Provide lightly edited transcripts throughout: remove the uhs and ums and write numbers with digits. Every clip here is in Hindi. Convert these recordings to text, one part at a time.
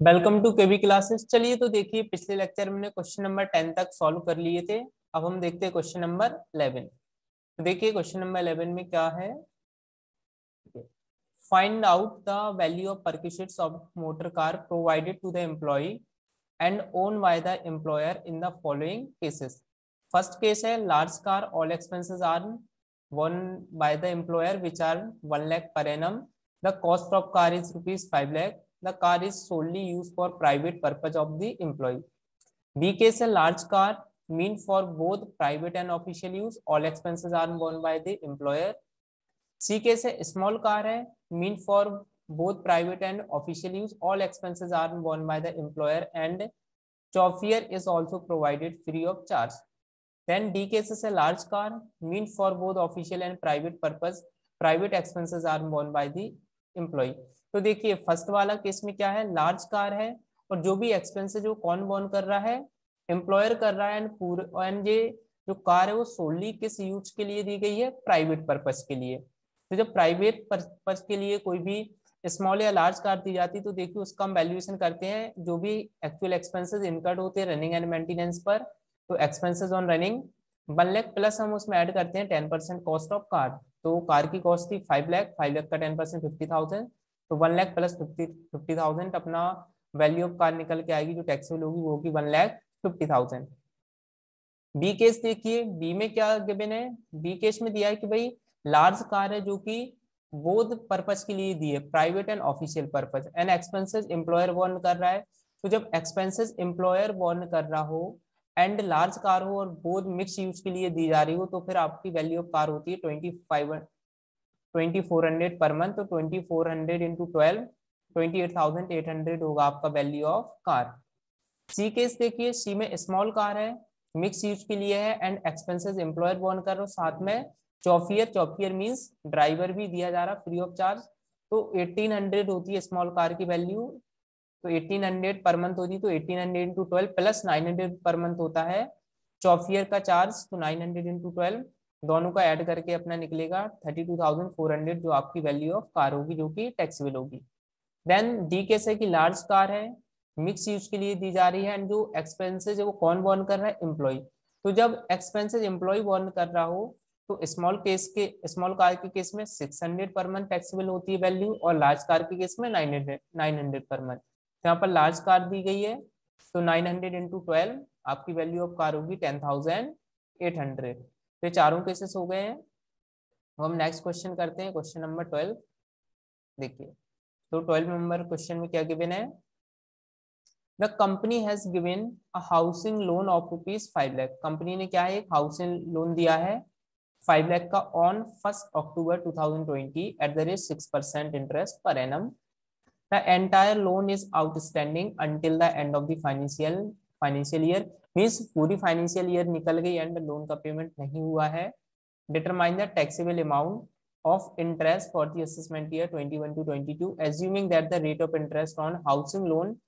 Welcome to KV classes. चलिए तो देखिए, पिछले लेक्चर में क्वेश्चन नंबर 10 तक सॉल्व कर लिए थे। अब हम देखते हैं क्वेश्चन नंबर 11। तो देखिए क्वेश्चन नंबर 11 में क्या है। Find out the value of perquisites of motor car provided to the employ and own by the employer in the following cases. First case है large car, all expenses are one by the employer which are 1 lakh per annum. The cost of car is rupees 5 lakh. The car is solely used for private purpose of the employee. B case a large car mean for both private and official use. All expenses are borne by the employer. C case a small car है mean for both private and official use. All expenses are borne by the employer and chauffeur is also provided free of charge. Then D case is a large car mean for both official and private purpose. Private expenses are borne by the employee. तो देखिए फर्स्ट वाला केस में क्या है, लार्ज कार है और जो भी एक्सपेंस है जो कौन बॉर्न कर रहा है, एम्प्लॉयर कर रहा है। एंड पूरे एंड ये जो कार है वो सोली किस यूज के लिए दी गई है, प्राइवेट पर्पस के लिए। तो जब प्राइवेट पर्पस के लिए कोई भी स्मॉल या लार्ज कार दी जाती है तो देखिए उसका हम वैल्यूएशन करते हैं, जो भी एक्चुअल एक्सपेंसेस इनकर्ड होते हैं रनिंग एंड मेंटेनेंस पर। तो expenses on running 1 lakh plus हम उसमें ऐड करते हैं 10% कॉस्ट ऑफ कार। तो कार की कॉस्ट थी 5 लाख, 5 लाख का 10% 50,000। तो 1 लाख प्लस 50,000 अपना वैल्यू ऑफ कार निकल के आएगी, जो टैक्सेबल होगी वो होगी 1,50,000। बी केस देखिए, बी में क्या गिवन है। बी केस में दिया है कि भाई लार्ज कार है जो कि बोथ पर्पस के लिए दी है, private and official purpose, and expenses employer born कर रहा है। तो जब एक्सपेंसेस एम्प्लॉयर बॉर्न कर रहा हो एंड लार्ज कार हो और बोथ मिक्स यूज के लिए दी जा रही हो, तो फिर आपकी वैल्यू ऑफ कार होती है 2400 पर मंथ। तो 2400 इंटू 12, 28,800 होगा आपका value of car. C case देखिए, सी में स्मॉल कार है, मिक्स यूज के लिए है एंड एक्सपेंसेस एम्प्लॉयर बॉर्न कर रहे हो, साथ में चौफियर, चौफियर मींस ड्राइवर भी दिया जा रहा फ्री ऑफ चार्ज। तो 1800 होती है स्मॉल कार की वैल्यू। तो 1800 पर मंथ होती है, तो 1800 इंटू 12 प्लस 900 पर मंथ होता है चौफियर का चार्ज। तो 900 इंटू 12 दोनों का ऐड करके अपना निकलेगा 32,400, जो आपकी वैल्यू ऑफ कार होगी, जो कि टैक्सेबल होगी। देन डी केस है कि लार्ज कार है, मिक्स यूज के लिए दी जा रही है एंड जो एक्सपेंसेस है वो कौन बॉर्न कर रहा है, एम्प्लॉय। तो जब एक्सपेंसेस एम्प्लॉय बॉर्न कर रहा हो तो स्मॉल कार के केस में 600 पर मंथ टैक्सेबल होती है वैल्यू, और लार्ज कार के केस में 900 पर मंथ। तो यहाँ पर लार्ज कार दी गई है, तो 900 इंटू 12 आपकी वैल्यू ऑफ कार होगी 10,800। तो ये चारों केसेस हो गए हैं। हम नेक्स्ट क्वेश्चन करते हैं, क्वेश्चन नंबर 12। देखिए तो 12 नंबर क्वेश्चन में क्या गिवन है। The company has given a housing loan of rupees 5 lakh. Company ने क्या है, एक हाउसिंग लोन दिया है 5 लाख का on 1 October 2020 at the rate 6% interest per annum. The entire loan is outstanding until the end of the financial year. Means पूरी फाइनेंशियल ईयर निकल गई एंड लोन का पेमेंट नहीं हुआ है। Determine the taxable amount of interest for the assessment year 21 to 22, assuming that the rate of interest on housing loan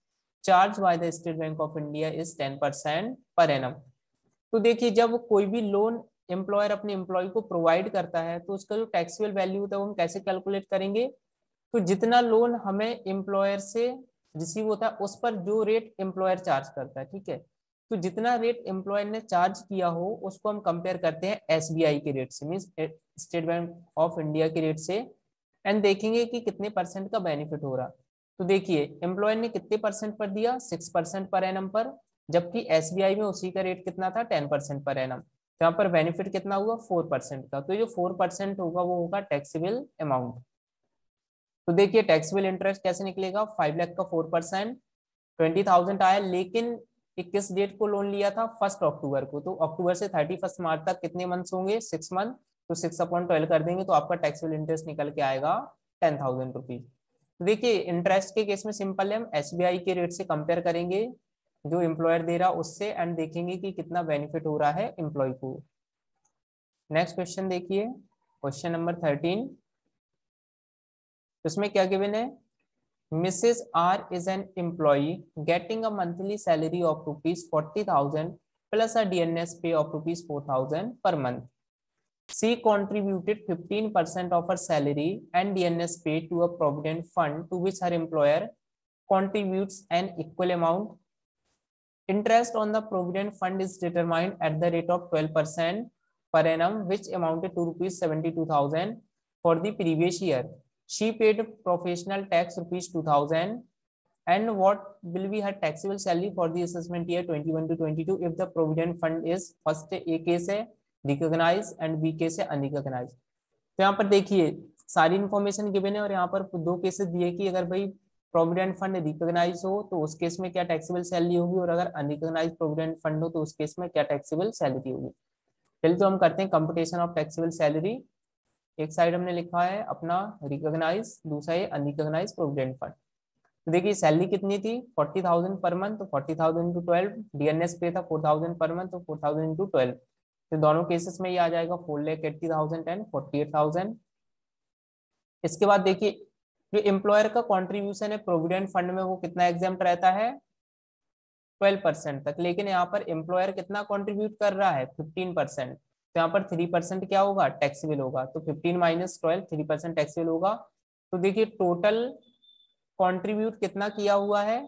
charged by the State Bank of India is 10% per annum। तो देखिए जब कोई भी लोन एम्प्लॉयर अपने एम्प्लॉय को प्रोवाइड करता है तो उसका जो टैक्सेबल वैल्यू होता है वो हम कैसे कैलकुलेट करेंगे। तो जितना लोन हमें एम्प्लॉयर से रिसीव होता है उस पर जो रेट एम्प्लॉयर चार्ज करता है, ठीक है। तो जितना रेट एम्प्लॉयर ने चार्ज किया हो उसको हम कंपेयर करते हैं एसबीआई के रेट से, means state bank of India के रेट से, एंड देखेंगे कि कितने परसेंट का बेनिफिट हो रहा। तो देखिए एम्प्लॉयर ने कितने परसेंट पर दिया, 6% पर एनम पर, जबकि एसबीआई में उसी का रेट कितना था, 10% पर एनम। तो यहाँ पर बेनिफिट कितना हुआ, 4% का। तो जो 4% होगा वो होगा टैक्सेबल अमाउंट। तो देखिए टैक्सेबल इंटरेस्ट कैसे निकलेगा, 5 लाख का 4%, 20,000 आया, लेकिन 21 डेट को लोन लिया था 1 अक्टूबर को। तो अक्टूबर से 31 मार्च तक कितने मंथ्स होंगे, 6 मंथ। तो 6/12 कर देंगे तो आपका टैक्सेबल इंटरेस्ट निकल के आएगा 10,000 रुपीज। तो देखिए इंटरेस्ट के केस में सिंपल है, हम एसबीआई के रेट से कंपेयर करेंगे जो एम्प्लॉयर दे रहा उससे, एंड देखेंगे कि कितना बेनिफिट हो रहा है एम्प्लॉय को। नेक्स्ट क्वेश्चन देखिए, क्वेश्चन नंबर 13। इसमें क्या गिवन है, Mrs. R is an employee getting a monthly salary of rupees 40,000 plus a DNS pay of rupees 4,000 per month. She contributed 15% of her salary and DNS pay to a provident fund to which her employer contributes an equal amount. Interest on the provident fund is determined at the rate of 12% per annum, which amounted to rupees 72,000 for the previous year. She paid professional tax rupees 2,000. And what will be her taxable salary for the assessment year 21 to 22 if the provident fund is first A case है रिकॉग्नाइज एंड बी केस है अनरिकॉग्नाइज। तो यहाँ पर देखिए सारी इन्फॉर्मेशन गिवन है और यहाँ पर दो केसेस दिए कि अगर भाई प्रोविडेंट फंड रिकॉग्नाइज हो तो उस केस में क्या टैक्सेबल सैलरी होगी और अगर अनरिकॉग्नाइज प्रोविडेंट फंड हो तो उस केस में क्या टैक्सेबल सैलरी होगी। पहले तो हम करते हैं कंप्यूटेशन ऑफ टैक्सेबल सैलरी। एक साइड हमने लिखा है अपना रिकॉग्नाइज, दूसरा है अनरिकॉग्नाइज प्रोविडेंट फंड। तो देखिए सैलरी कितनी थी 40,000 पर मंथ, तो 40,000 इंटू 12, डीएनएस पे था 4,000 पर मंथ, तो 4,000 इंटू 12, तो दोनों केसेस में ये आ जाएगा 4,80,000 एंड 48,000। इसके बाद देखिए जो एम्प्लॉयर का कॉन्ट्रीब्यूशन है प्रोविडेंट फंड में वो कितना एग्जाम्प्ट रहता है 12% तक, लेकिन यहाँ पर एम्प्लॉयर कितना कॉन्ट्रीब्यूट कर रहा है 15%, तो यहाँ पर 3% क्या होगा टैक्सेबल होगा, तो 15 माइनस 12 3% टैक्सेबल होगा। तो देखिए टोटल कंट्रीब्यूट कितना किया हुआ है,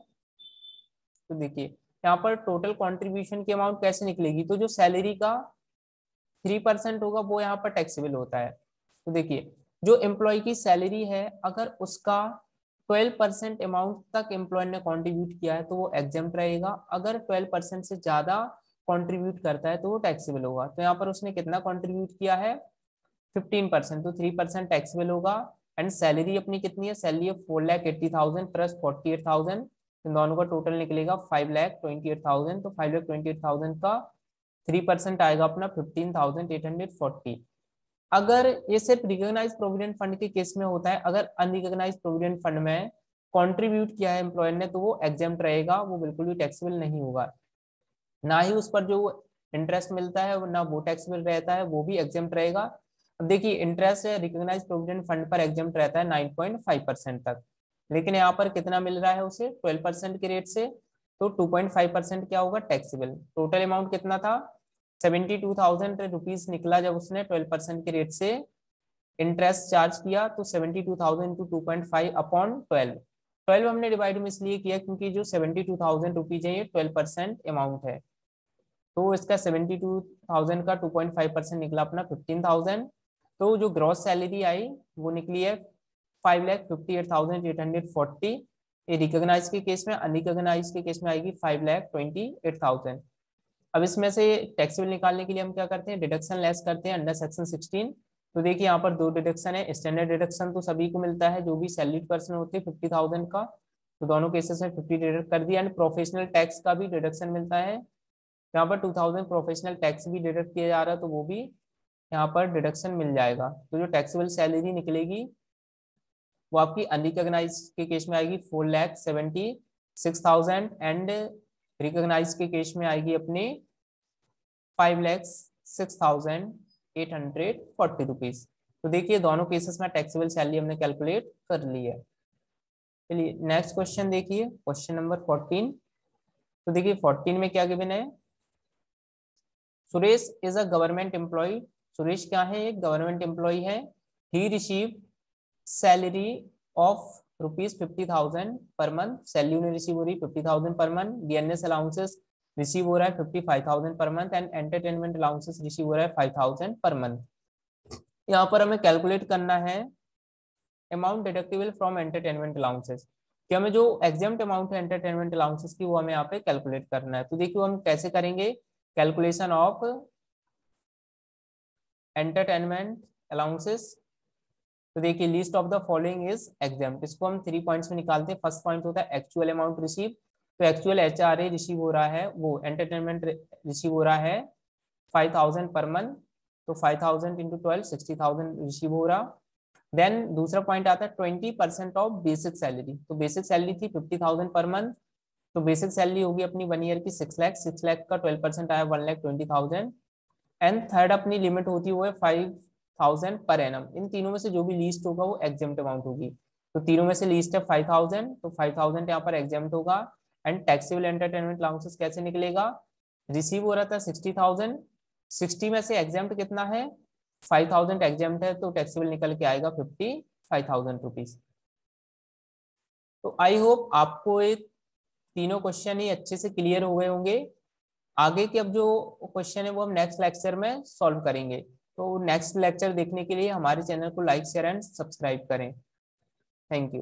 तो देखिए यहाँ पर टोटल कंट्रीब्यूशन की अमाउंट कैसे निकलेगी, तो जो सैलरी का 3% होगा वो यहाँ पर टैक्सेबल होता है। तो देखिए जो एम्प्लॉय की सैलरी है अगर उसका 12% अमाउंट तक एम्प्लॉय ने कंट्रीब्यूट किया है तो वो एग्जेम्प्ट रहेगा, अगर 12% से ज्यादा कंट्रीब्यूट करता है तो वो टैक्सेबल होगा। तो यहाँ पर उसने कितना कंट्रीब्यूट किया है 15%, तो 3% टैक्सेबल होगा। एंड सैलरी अपनी कितनी है, सैलरी है 4,80,000 प्लस 48,000, इन दोनों का टोटल निकलेगा 5,28,000, तो 5,28,000 का 3% आएगा अपना 15,840। अगर ये सिर्फ रिकॉग्नाइज प्रोविडेंट फंड के केस में होता है, अगर अनरिकॉग्नाइज प्रोविडेंट फंड में कंट्रीब्यूट किया है एम्प्लॉयर ने तो वो एग्जेम्प्ट रहेगा, वो बिल्कुल भी टैक्सेबल नहीं होगा। ना ही उस पर जो इंटरेस्ट मिलता है ना वो टैक्सेबल रहता है, वो भी एग्जेम्प्ट रहेगा। अब देखिए इंटरेस्ट रिकॉग्नाइज प्रोविडेंट फंड पर एग्जेम्प्ट रहता है 9.5% तक, लेकिन यहाँ पर कितना मिल रहा है उसे 12% के रेट से, तो 2.5% क्या होगा टैक्सेबल। टोटल अमाउंट कितना था 72,000 रुपीज निकला जब उसने 12% के रेट से इंटरेस्ट चार्ज किया, तो 72,000 इंटू 2.5 अपॉन 12, 12 हमने डिवाइड में इसलिए किया क्योंकि जो 72,000 रुपीज है ये 12% अमाउंट है, तो इसका 72,000 का 2.5% निकला अपना 15,000। तो जो ग्रॉस सैलरी आई वो निकली है 5,58,840, ये रिकॉग्नाइज के केस में, अनरिकॉग्नाइज के केस में आएगी 5,28,000। अब इसमें से टैक्सेबल निकालने के लिए हम क्या करते हैं डिडक्शन लेस करते हैं अंडर सेक्शन 16। तो देखिए यहाँ पर दो डिडक्शन है, स्टैंडर्ड डिडक्शन तो सभी को मिलता है जो भी सैलरीड पर्सन होते हैं 50,000 का, तो दोनों केसेस में 50 डिडक्ट कर दिया। एंड प्रोफेशनल टैक्स का भी डिडक्शन मिलता है, यहाँ पर 2,000 प्रोफेशनल टैक्स भी डिडक्ट किया जा रहा है, तो वो भी यहाँ पर डिडक्शन मिल जाएगा। तो जो टैक्सेबल सैलरी निकलेगी वो आपकी अनरिकॉग्नाइज के केस में आएगी 4,76,000 एंड रिकॉग्नाइज के केस में आएगी अपनी 5,06,840 रुपीज। तो देखिए दोनों केसेस में टैक्सेबल सैलरी हमने कैलकुलेट कर ली है। चलिए नेक्स्ट क्वेश्चन देखिए, क्वेश्चन नंबर 14। तो देखिए 14 में क्या गिवन है, Suresh is a government employ, Suresh क्या है एक गवर्नमेंट एम्प्लॉय है। ही receive salary of ₹50,000 per month, salary उन्हें रिसीव हो रही 50,000 per month. DNS allowances receive हो रहा है 55,000 per month and entertainment allowances receive हो रहा है 5,000 पर मंथ। यहाँ पर हमें कैलकुलेट करना है amount deductible from entertainment allowances, कि हमें जो एग्जाम्प्ट अमाउंट है एंटरटेनमेंट अलाउंसेस की वो हमें यहाँ पे कैलकुलेट करना है। तो देखिए हम कैसे करेंगे कैलकुलेशन ऑफ एंटरटेनमेंट अलाउंसेस। तो देखिए list of the following is exempt, इसको हम 3 पॉइंट्स में निकालते हैं। फर्स्ट पॉइंट होता है एक्चुअल अमाउंट रिसीव, तो एक्चुअल एचआरए रिसीव हो रहा है, वो एंटरटेनमेंट रिसीव हो रहा है 5,000 पर मंथ, तो 5,000 इंटू 12 60,000 रिसीव हो रहा। देन दूसरा पॉइंट आता है 20% ऑफ बेसिक सैलरी, तो बेसिक सैलरी थी 50,000 पर मंथ, तो बेसिक सैलरी होगी अपनी 1 ईयर की 6 लाख, 6 लाख का 12% आया 1,20,000। एंड थर्ड अपनी लिमिट होती है वो है 5,000 पर एनम। इन तीनों में से जो भी लीस्ट होगा वो एग्जाम्प्ट अमाउंट होगी, तो तीनों में से लीस्ट है 5,000, तो 5,000 यहाँ पर एग्जाम्प्ट होगा। एंड टैक्सेबल एंटरटेनमेंट अलाउंसेस कैसे निकलेगा, रिसीव हो रहा था 60,000, 60 में से एग्जाम्प्ट कितना है 5,000 एग्जाम्प्ट है, तो टैक्सेबल निकल के आएगा 55,000 रुपीज। तो आई होप आपको ये तीनों क्वेश्चन ही अच्छे से क्लियर हो गए होंगे। आगे के अब जो क्वेश्चन है वो हम नेक्स्ट लेक्चर में सॉल्व करेंगे। तो नेक्स्ट लेक्चर देखने के लिए हमारे चैनल को लाइक शेयर एंड सब्सक्राइब करें। Thank you.